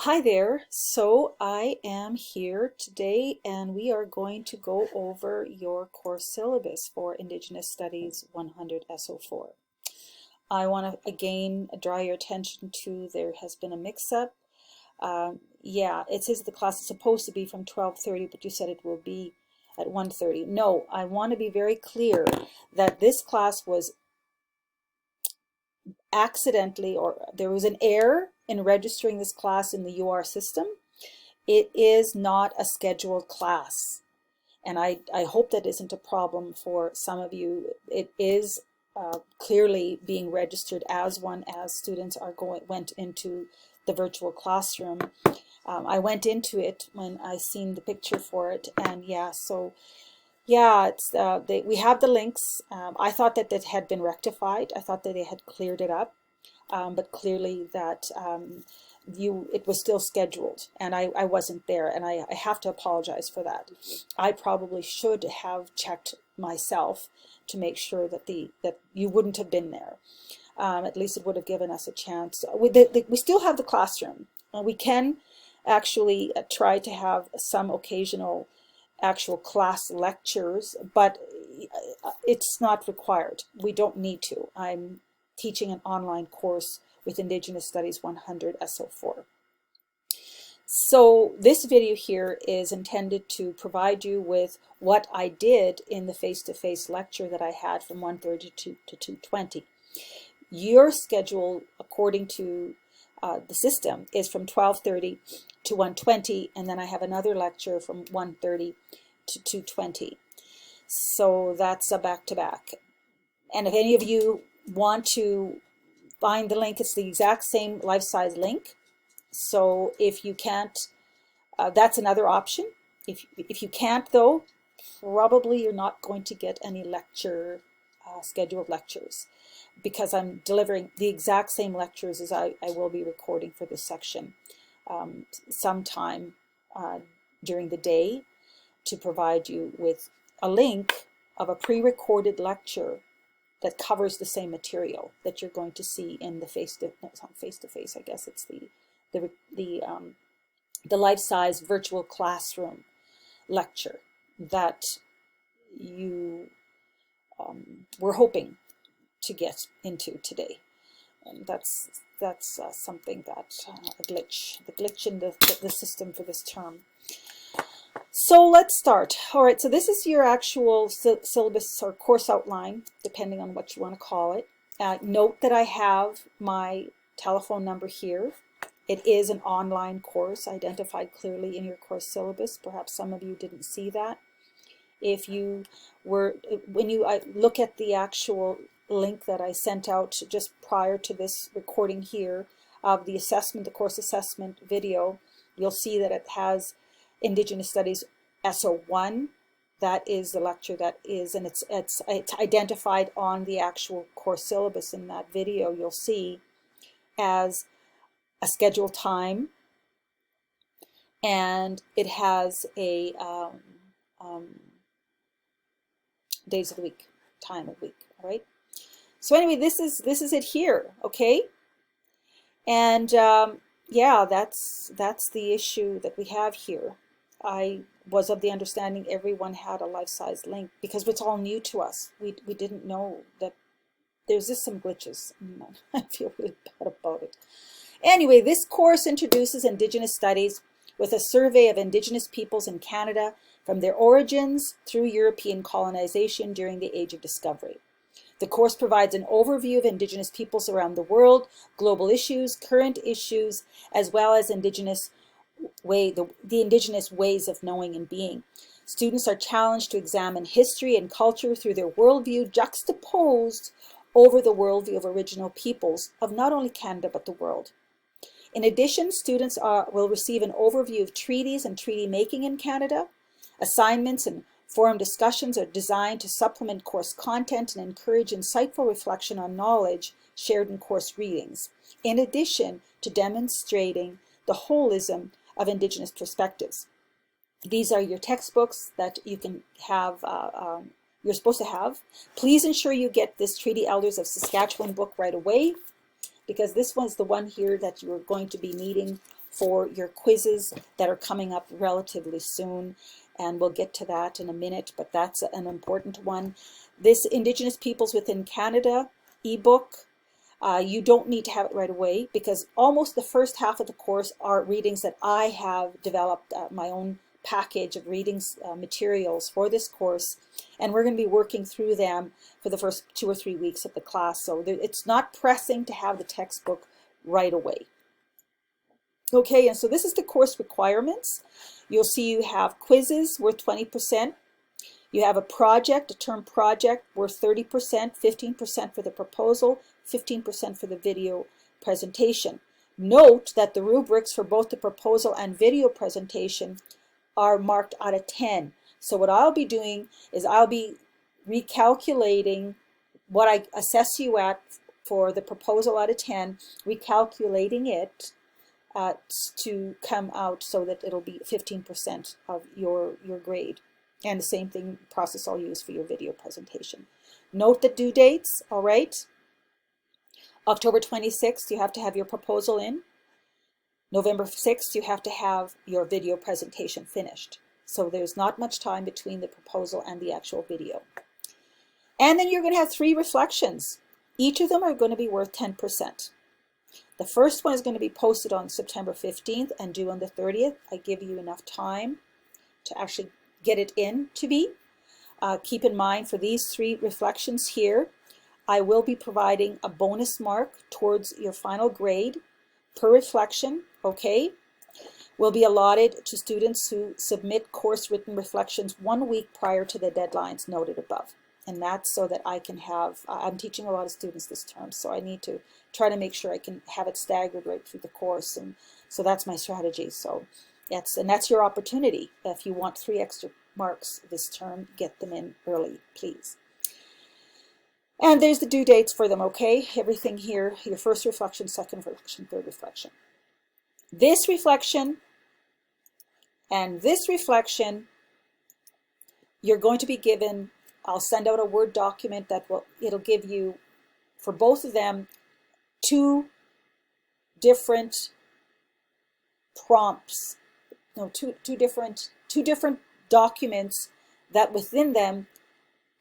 Hi there. So I am here today and we are going to go over your course syllabus for Indigenous Studies 100 SO4. I want to again draw your attention to there has been a mix-up. Yeah, it says the class is supposed to be from 12:30, but you said it will be at 1:30. No, I want to be very clear that this class was accidentally, or there was an error in registering this class in the UR system. It is not a scheduled class, and I hope that isn't a problem for some of you. It is clearly being registered as one as students are went into the virtual classroom. I went into it when I seen the picture for it, and yeah, so yeah, it's we have the links. I thought that it had been rectified. I thought that they had cleared it up, but clearly that it was still scheduled, and I wasn't there, and I have to apologize for that. I probably should have checked myself to make sure that that you wouldn't have been there. At least it would have given us a chance. We still have the classroom. We can actually try to have some occasional actual class lectures, but it's not required. We don't need to. I'm teaching an online course with Indigenous Studies 100 SO4. So this video here is intended to provide you with what I did in the face-to-face lecture that I had from 1:30 to 2:20. Your schedule, according to the system, is from 12:30 to 1:20, and then I have another lecture from 1:30 to 2:20. So that's a back-to-back. And if any of you want to find the link, it's the exact same life-size link. So if you can't, that's another option. If you can't, though, probably you're not going to get any scheduled lectures, because I'm delivering the exact same lectures as I will be recording for this section sometime during the day, to provide you with a link of a pre-recorded lecture that covers the same material that you're going to see in the it's not face-to-face, I guess it's the life-size virtual classroom lecture that you were hoping to get into today. And that's something that the glitch in the system for this term. So let's start. All right, so this is your actual syllabus or course outline, depending on what you want to call it. Note that I have my telephone number here. It is an online course identified clearly in your course syllabus. Perhaps some of you didn't see that. If you were, when you look at the actual link that I sent out just prior to this recording here of the assessment, the course assessment video, you'll see that it has Indigenous Studies SO1. That is the lecture that is, and it's identified on the actual course syllabus in that video. You'll see as a scheduled time, and it has a days of the week, time of week. All right. So anyway, this is it here. Okay. And yeah, that's the issue that we have here. I was of the understanding everyone had a life-size link, because it's all new to us. We didn't know that there's just some glitches. I feel really bad about it. Anyway, this course introduces Indigenous studies with a survey of Indigenous peoples in Canada from their origins through European colonization during the Age of Discovery. The course provides an overview of Indigenous peoples around the world, global issues, current issues, as well as the Indigenous ways of knowing and being. Students are challenged to examine history and culture through their worldview, juxtaposed over the worldview of original peoples of not only Canada but the world. In addition, students will receive an overview of treaties and treaty making in Canada. Assignments and forum discussions are designed to supplement course content and encourage insightful reflection on knowledge shared in course readings, in addition to demonstrating the holism of Indigenous perspectives. These are your textbooks that you can have, you're supposed to have. Please ensure you get this Treaty Elders of Saskatchewan book right away, because this one's the one here that you're going to be needing for your quizzes that are coming up relatively soon. And we'll get to that in a minute, but that's an important one. This Indigenous Peoples Within Canada ebook, you don't need to have it right away, because almost the first half of the course are readings that I have developed, my own package of readings materials for this course, and we're going to be working through them for the first 2 or 3 weeks of the class. So it's not pressing to have the textbook right away. Okay, and so this is the course requirements. You'll see you have quizzes worth 20%. You have a project, a term project, worth 30%, 15% for the proposal, 15% for the video presentation. Note that the rubrics for both the proposal and video presentation are marked out of 10. So what I'll be doing is I'll be recalculating what I assess you at for the proposal out of 10, recalculating it to come out so that it'll be 15% of your grade. And the same thing process I'll use for your video presentation. Note the due dates, all right? October 26th, you have to have your proposal in. November 6th, you have to have your video presentation finished. So there's not much time between the proposal and the actual video. And then you're going to have 3 reflections. Each of them are going to be worth 10%. The first one is going to be posted on September 15th and due on the 30th. I give you enough time to actually get it in to me. Keep in mind, for these 3 reflections here, I will be providing a bonus mark towards your final grade per reflection, okay? Will be allotted to students who submit course written reflections 1 week prior to the deadlines noted above. And that's so that I can have, I'm teaching a lot of students this term, so I need to try to make sure I can have it staggered right through the course. And so that's my strategy. So that's your opportunity. If you want 3 extra marks this term, get them in early, please. And there's the due dates for them, okay? Everything here, your first reflection, second reflection, third reflection. This reflection and this reflection, you're going to be given, I'll send out a Word document that it'll give you, for both of them, 2 different prompts, no, two different documents that within them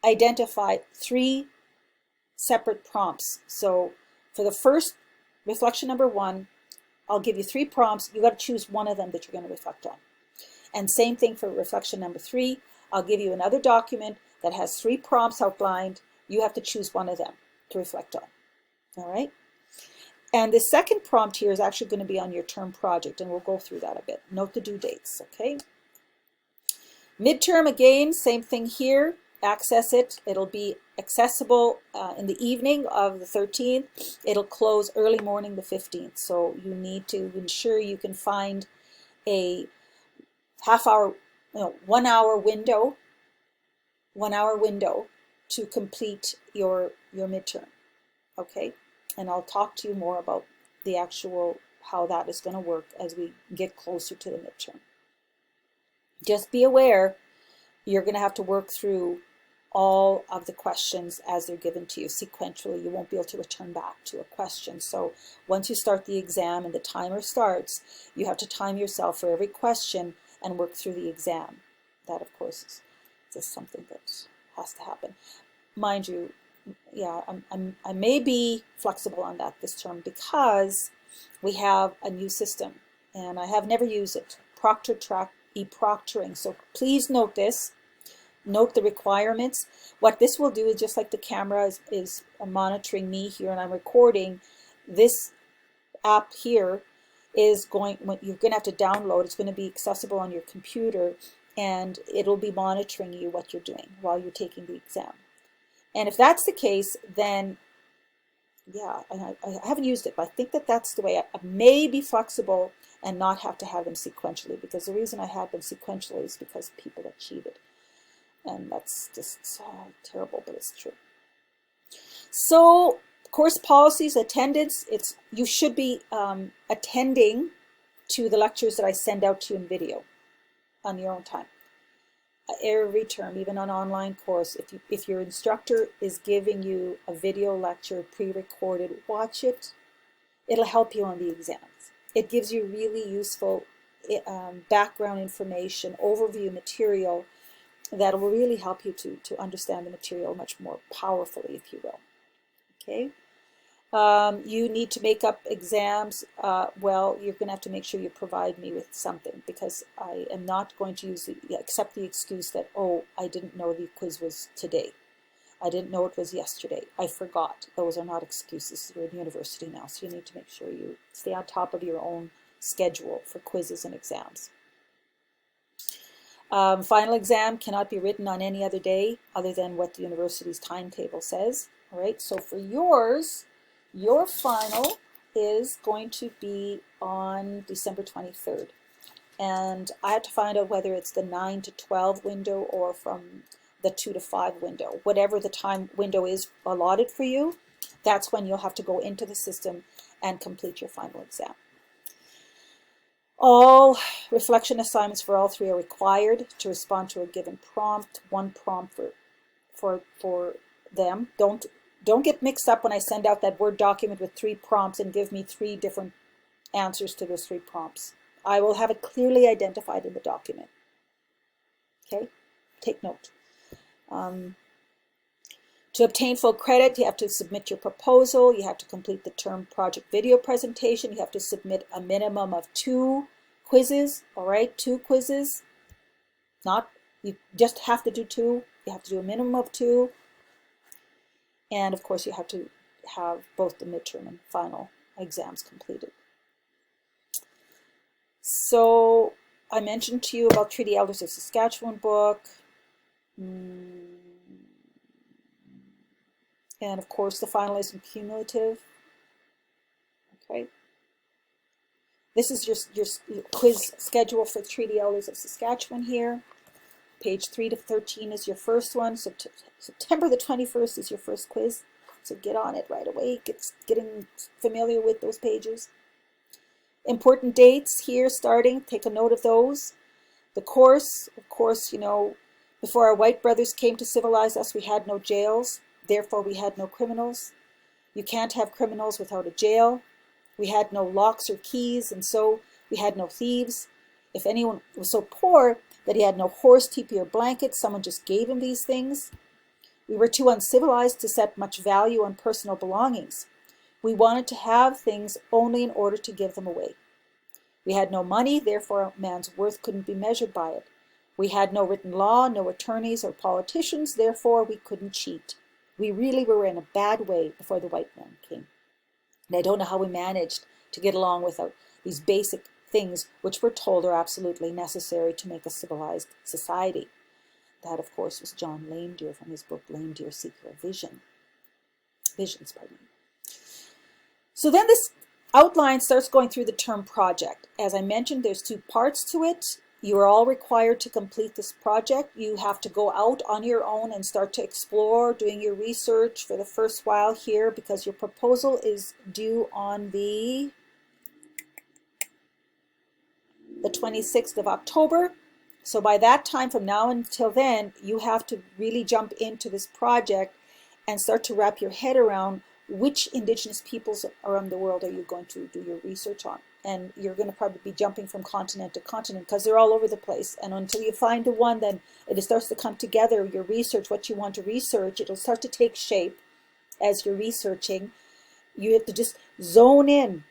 identify 3 separate prompts. So for the first reflection number 1, I'll give you 3 prompts. You got to choose one of them that you're going to reflect on. And same thing for reflection number 3. I'll give you another document that has 3 prompts outlined. You have to choose one of them to reflect on. All right? And the second prompt here is actually going to be on your term project, and we'll go through that a bit. Note the due dates, okay? Midterm, again, same thing here. Access it. It'll be accessible in the evening of the 13th. It'll close early morning the 15th. So you need to ensure you can find a half-hour, 1 hour window, 1 hour window to complete your midterm. Okay, and I'll talk to you more about the actual how that is going to work as we get closer to the midterm. Just be aware you're going to have to work through all of the questions as they're given to you sequentially. You won't be able to return back to a question. So once you start the exam and the timer starts, you have to time yourself for every question and work through the exam. That, of course, is just something that has to happen. Mind you, yeah, I may be flexible on that this term because we have a new system and I have never used it, Proctor Track e-proctoring. So please note this. Note the requirements. What this will do is, just like the camera is monitoring me here and I'm recording, this app here is you're going to have to download. It's going to be accessible on your computer and it'll be monitoring you what you're doing while you're taking the exam. And if that's the case, then yeah, I haven't used it, but I think that that's the way. I may be flexible and not have to have them sequentially, because the reason I have them sequentially is because people have cheated. And that's just terrible, but it's true. So, course policies, attendance, you should be attending to the lectures that I send out to you in video on your own time. Every term, even on online course, if your instructor is giving you a video lecture pre-recorded, watch it. It'll help you on the exams. It gives you really useful background information, overview material that will really help you to understand the material much more powerfully, if you will. Okay. You need to make up exams. Well, you're going to have to make sure you provide me with something, because I am not going to accept the excuse that, oh, I didn't know the quiz was today. I didn't know it was yesterday. I forgot. Those are not excuses. You're in university now, so you need to make sure you stay on top of your own schedule for quizzes and exams. Final exam cannot be written on any other day other than what the university's timetable says. All right, so for yours, your final is going to be on December 23rd. And I have to find out whether it's the 9 to 12 window or from the 2 to 5 window. Whatever the time window is allotted for you, that's when you'll have to go into the system and complete your final exam. All reflection assignments for all three are required to respond to a given prompt, one prompt for them. Don't get mixed up when I send out that Word document with 3 prompts and give me 3 different answers to those 3 prompts. I will have it clearly identified in the document. Okay, take note. To obtain full credit, you have to submit your proposal, you have to complete the term project video presentation, you have to submit a minimum of 2 quizzes, all right, 2 quizzes. You just have to do 2, you have to do a minimum of 2. And of course, you have to have both the midterm and final exams completed. So I mentioned to you about Treaty Elders of Saskatchewan book. And of course, the final is cumulative. Okay. This is your quiz schedule for Treaty Elders of Saskatchewan here. Page 3 to 13 is your first one. So September the 21st is your first quiz. So get on it right away. Getting familiar with those pages. Important dates here starting. Take a note of those. The course, of course, you know, before our white brothers came to civilize us, we had no jails. Therefore, we had no criminals. You can't have criminals without a jail. We had no locks or keys, and so we had no thieves. If anyone was so poor that he had no horse, teepee, or blanket, someone just gave him these things. We were too uncivilized to set much value on personal belongings. We wanted to have things only in order to give them away. We had no money, therefore a man's worth couldn't be measured by it. We had no written law, no attorneys or politicians, therefore we couldn't cheat. We really were in a bad way before the white man came. And I don't know how we managed to get along without these basic things which we're told are absolutely necessary to make a civilized society. That, of course, was John Lame Deer from his book Lame Deer Seeker of Visions. So then this outline starts going through the term project. As I mentioned, there's 2 parts to it. You are all required to complete this project. You have to go out on your own and start to explore, doing your research for the first while here, because your proposal is due on the 26th of October. So by that time, from now until then, you have to really jump into this project and start to wrap your head around which Indigenous peoples around the world are you going to do your research on. And you're going to probably be jumping from continent to continent because they're all over the place. And until you find the one, then it starts to come together, your research, what you want to research. It'll start to take shape as you're researching. You have to just zone in.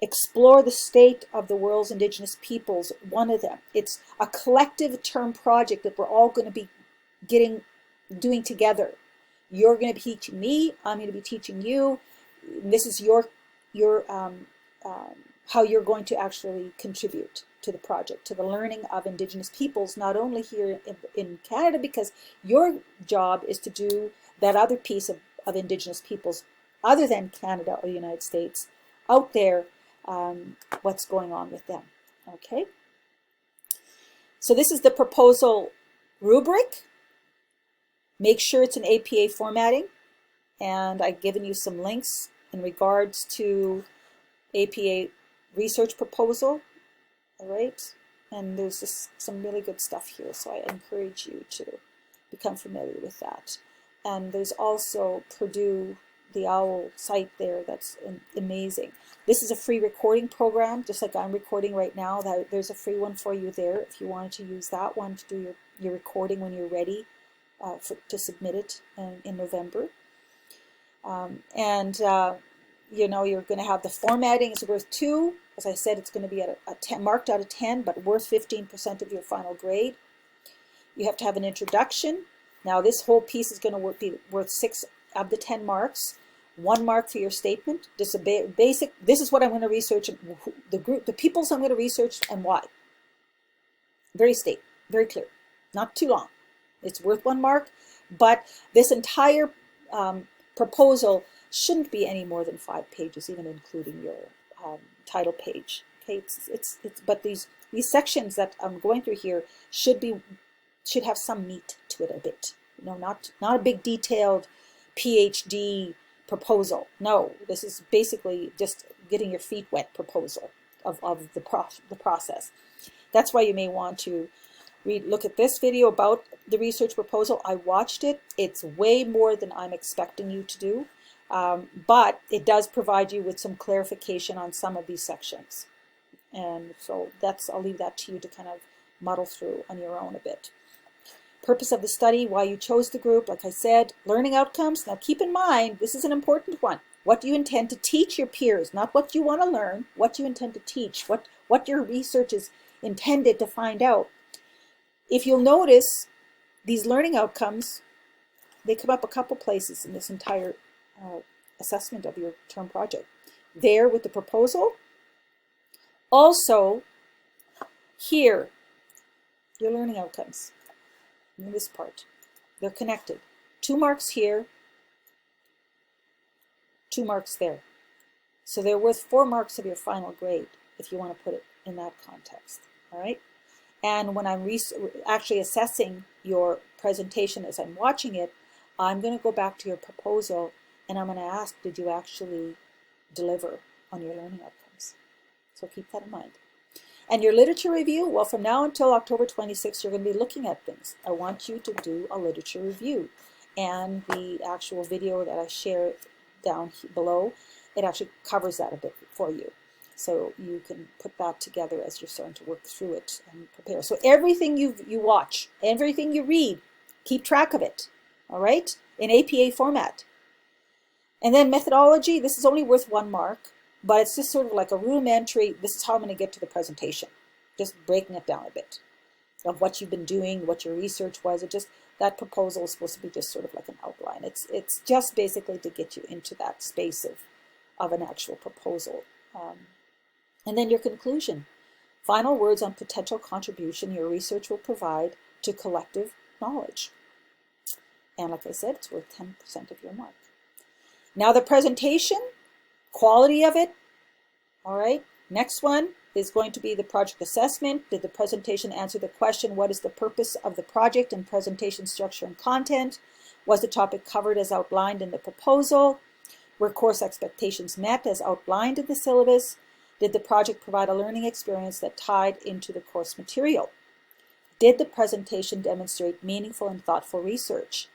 Explore the state of the world's Indigenous peoples, one of them. It's a collective term project that we're all going to be doing together. You're going to be teaching me, I'm going to be teaching you. This is how you're going to actually contribute to the project, to the learning of Indigenous peoples, not only here in Canada, because your job is to do that other piece of Indigenous peoples other than Canada or the United States out there, what's going on with them. Okay, so this is the proposal rubric. Make sure it's an APA formatting, and I've given you some links in regards to APA research proposal. All right, and there's just some really good stuff here, so I encourage you to become familiar with that. And there's also Purdue the OWL site there. That's amazing. This is a free recording program, just like I'm recording right now. There's a free one for you there if you wanted to use that one to do your recording when you're ready to submit it in November. You know, you're going to have the formatting is worth 2. As I said, it's going to be at a 10, marked out of 10, but worth 15% of your final grade. You have to have an introduction. Now, this whole piece is going to be worth 6 of the 10 marks. 1 mark for your statement. Just a basic. This is what I'm going to research, and the peoples I'm going to research, and why. Very clear. Not too long. It's worth 1 mark, but this entire proposal shouldn't be any more than 5 pages, even including your title page. Okay, but these sections that I'm going through here should have some meat to it a bit. You know, not a big detailed PhD proposal. No, this is basically just getting your feet wet proposal of the process. That's why you may want to look at this video about the research proposal. I watched it. It's way more than I'm expecting you to do, but it does provide you with some clarification on some of these sections. And so I'll leave that to you to kind of muddle through on your own a bit. Purpose of the study, why you chose the group, like I said, learning outcomes. Now keep in mind, this is an important one. What do you intend to teach your peers? Not what you want to learn, what you intend to teach, what your research is intended to find out. If you'll notice, these learning outcomes, they come up a couple places in this entire assessment of your term project. There with the proposal. Also, here, your learning outcomes. In this part, they're connected. 2 marks here, 2 marks there. So they're worth 4 marks of your final grade if you want to put it in that context. All right. And when I'm actually assessing your presentation as I'm watching it, I'm going to go back to your proposal and I'm going to ask, did you actually deliver on your learning outcomes? So keep that in mind. And your literature review, well, from now until October 26th, you're going to be looking at things. I want you to do a literature review. And the actual video that I share down below, it actually covers that a bit for you. So you can put that together as you're starting to work through it and prepare. So everything you watch, everything you read, keep track of it, all right, in APA format. And then methodology, this is only worth 1 mark. But it's just sort of like a rudimentary, this is how I'm going to get to the presentation. Just breaking it down a bit of what you've been doing, what your research was. That proposal is supposed to be just sort of like an outline. It's just basically to get you into that space of an actual proposal. And then your conclusion. Final words on potential contribution your research will provide to collective knowledge. And like I said, it's worth 10% of your mark. Now the presentation. Quality of it, all right. Next one is going to be the project assessment. Did the presentation answer the question, what is the purpose of the project and presentation structure and content? Was the topic covered as outlined in the proposal? Were course expectations met as outlined in the syllabus? Did the project provide a learning experience that tied into the course material? Did the presentation demonstrate meaningful and thoughtful research?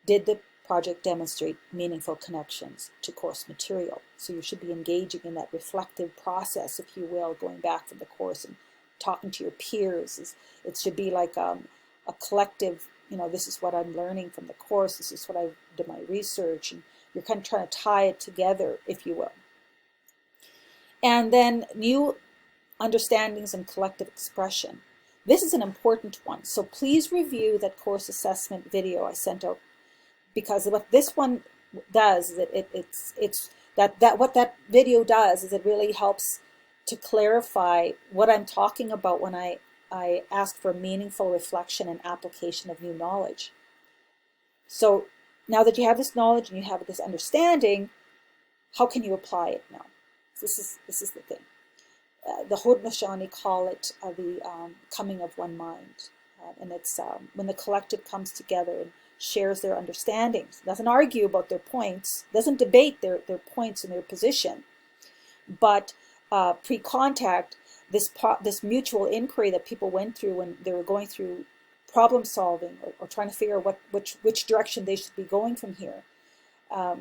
Did the project demonstrate meaningful connections to course material? So you should be engaging in that reflective process, if you will, going back from the course and talking to your peers. It should be like a collective, you know, this is what I'm learning from the course, this is what I did my research, and you're kind of trying to tie it together, if you will. And then new understandings and collective expression. This is an important one, so please review that course assessment video I sent out, because what this one does is what that video does is it really helps to clarify what I'm talking about when I ask for meaningful reflection and application of new knowledge. So now that you have this knowledge and you have this understanding, how can you apply it now? This is the thing. The Haudenosaunee call it the coming of one mind, and it's when the collective comes together and shares their understandings, doesn't argue about their points, doesn't debate their points and their position, but pre-contact, this mutual inquiry that people went through when they were going through problem solving or trying to figure out which direction they should be going from here,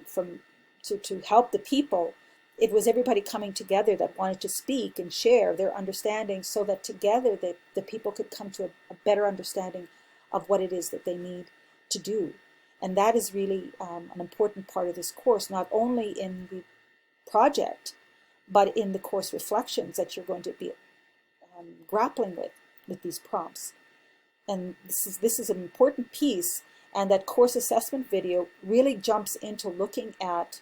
from to help the people, it was everybody coming together that wanted to speak and share their understanding, so that together the people could come to a better understanding of what it is that they need to do. And that is really an important part of this course, not only in the project, but in the course reflections that you're going to be grappling with these prompts. And this is an important piece, and that course assessment video really jumps into looking at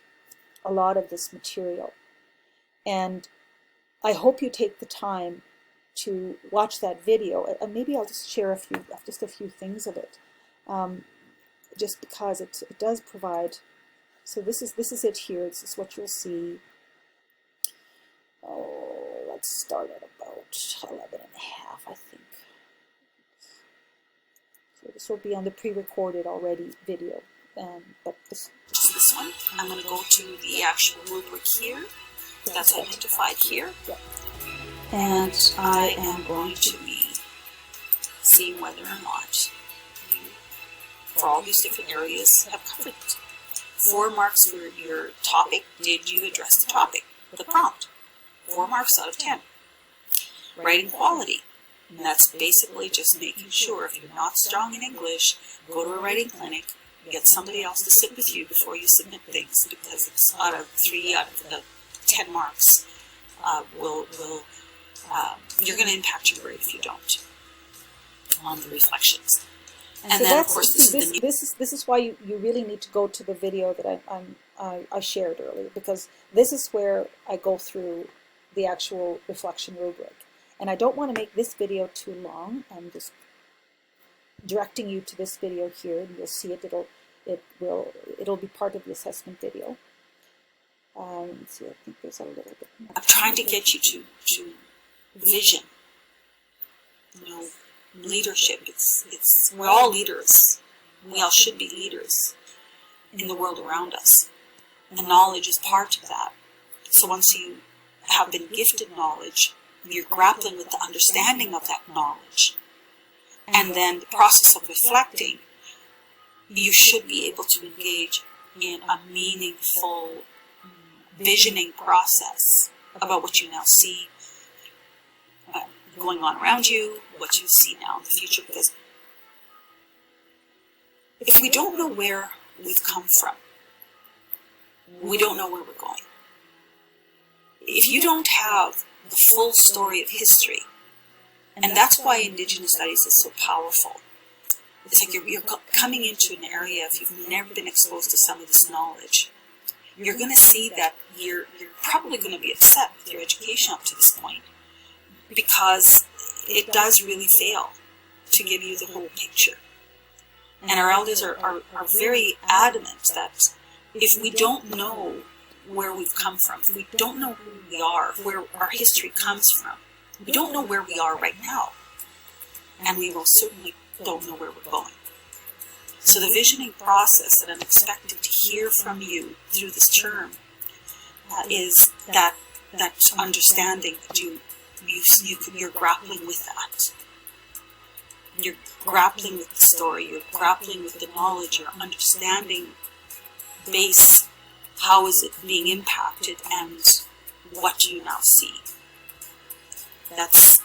a lot of this material. And I hope you take the time to watch that video. And maybe I'll just share a few things of it, just because it does provide. So this is it here. This is what you'll see. Oh, let's start at about 11 and a half, I think. So this will be on the pre-recorded already video. But just this one, I'm going to go to the actual rubric here. That's identified here. Yep. And I am going to be seeing whether or not you, for all these different areas, have covered it. 4 marks for your topic. Did you address the topic? The prompt. 4 marks out of 10. Writing quality. And that's basically just making sure if you're not strong in English, go to a writing clinic, get somebody else to sit with you before you submit things, because it's out of 3 out of the 10 marks you're going to impact your grade if you don't on the reflections. And so then, of course, this is why you really need to go to the video that I shared earlier, because this is where I go through the actual reflection rubric. And I don't want to make this video too long. I'm just directing you to this video here, and you'll see it. It'll be part of the assessment video. Let's see, I think there's a little bit more. I'm trying to get you to vision. You know, leadership. We're all leaders. We all should be leaders in the world around us, and knowledge is part of that. So once you have been gifted knowledge, you're grappling with the understanding of that knowledge, and then the process of reflecting, you should be able to engage in a meaningful visioning process about what you now see going on around you, what you see now in the future. Because if we don't know where we've come from, we don't know where we're going. If you don't have the full story of history, and that's why Indigenous studies is so powerful. It's like you're coming into an area, if you've never been exposed to some of this knowledge, you're going to see that you're probably going to be upset with your education up to this point, because it does really fail to give you the whole picture. And our elders are very adamant that if we don't know where we've come from, if we don't know who we are, where our history comes from, we don't know where we are right now, and we most certainly don't know where we're going. So the visioning process that I'm expecting to hear from you through this term is that understanding that you're grappling with that. You're grappling with the story, you're grappling with the knowledge, you're understanding base, how is it being impacted, and what do you now see. That's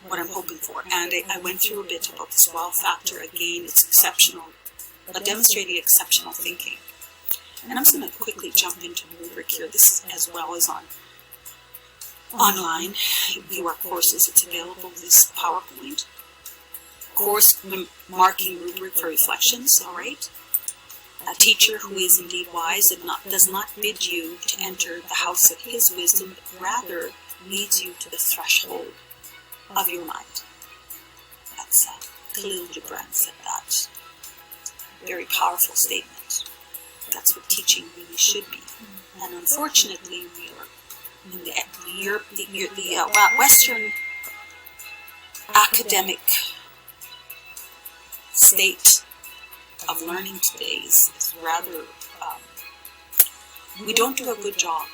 what I'm hoping for. And I went through a bit about this wow factor. Again, it's exceptional, demonstrating exceptional thinking. And I'm just going to quickly jump into the rubric here. This is as well as online. View our courses. It's available, this PowerPoint. Course marking rubric for reflections, all right? A teacher who is indeed wise and does not bid you to enter the house of his wisdom, but rather leads you to the threshold of your mind. That's Khalil Gibran said that. Very powerful statement. That's what teaching really should be. And unfortunately, we are in the Western academic state of learning today is rather, we don't do a good job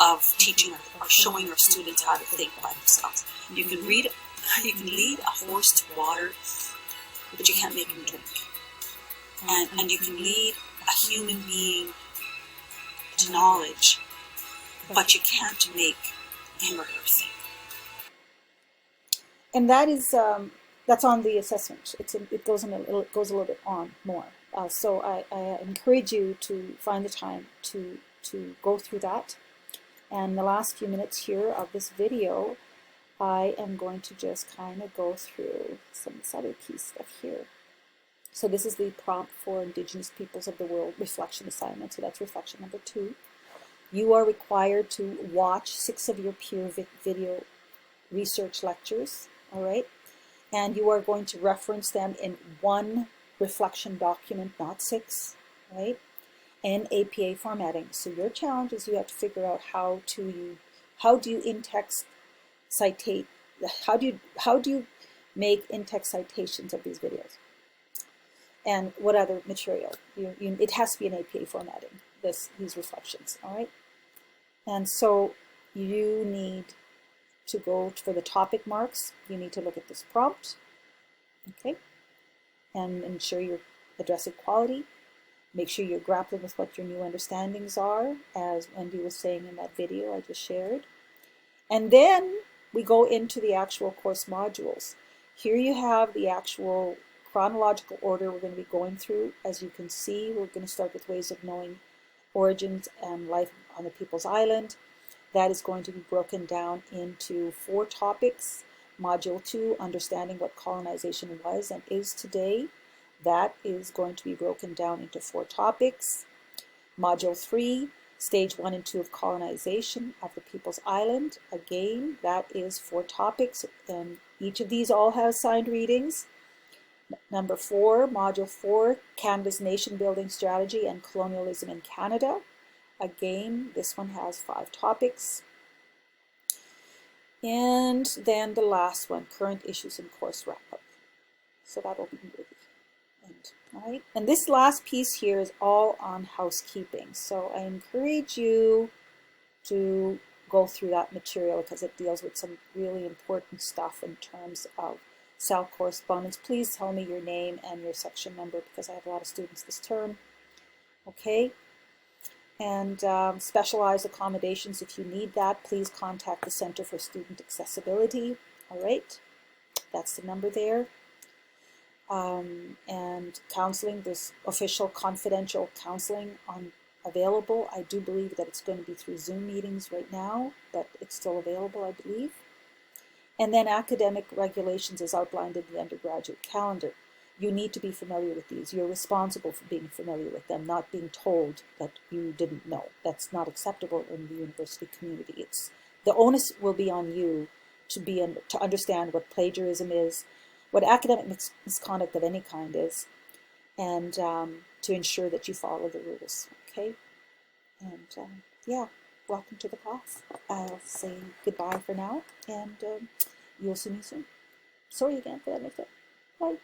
of teaching or showing our students how to think by themselves. You can lead a horse to water, but you can't make him drink. And you can lead a human being to knowledge, but you can't make hamburgers. And that is that's on the assessment. It goes a little bit on more. So I encourage you to find the time to go through that. And the last few minutes here of this video, I am going to just kind of go through some of this other key stuff here. So this is the prompt for Indigenous Peoples of the World reflection assignment. So that's reflection number 2. You are required to watch 6 of your peer video research lectures, all right? And you are going to reference them in 1 reflection document, not 6, right? And APA formatting. So your challenge is you have to figure out how do you in-text citate, how do you make in-text citations of these videos, and what other material. It has to be an APA formatting, these reflections, all right? And so you need to go for the topic marks. You need to look at this prompt, okay, and ensure you're addressing quality. Make sure you're grappling with what your new understandings are, as Wendy was saying in that video I just shared. And then we go into the actual course modules. Here you have the actual chronological order we're going to be going through. As you can see, we're going to start with ways of knowing origins and life on the People's Island. That is going to be broken down into 4 topics. Module 2, understanding what colonization was and is today. That is going to be broken down into 4 topics. Module 3, stage 1 and 2 of colonization of the People's Island. Again, that is 4 topics, and each of these all have assigned readings. Number 4, module 4, Canada's nation building strategy and colonialism in Canada. Again, this one has 5 topics. And then the last one, current issues and course wrap-up. So that'll be really end. All right. And this last piece here is all on housekeeping. So I encourage you to go through that material because it deals with some really important stuff in terms of cell correspondence. Please tell me your name and your section number because I have a lot of students this term. Okay. And specialized accommodations, if you need that, please contact the Center for Student Accessibility. All right, that's the number there. And counseling, there's official confidential counseling available. I do believe that it's going to be through Zoom meetings right now, but it's still available, I believe. And then academic regulations as outlined in the undergraduate calendar. You need to be familiar with these. You're responsible for being familiar with them, not being told that you didn't know. That's not acceptable in the university community. The onus will be on you to understand what plagiarism is, what academic misconduct of any kind is, and to ensure that you follow the rules, okay? And yeah, welcome to the class. I'll say goodbye for now, and you'll see me soon. Sorry again for that mix-up. Bye.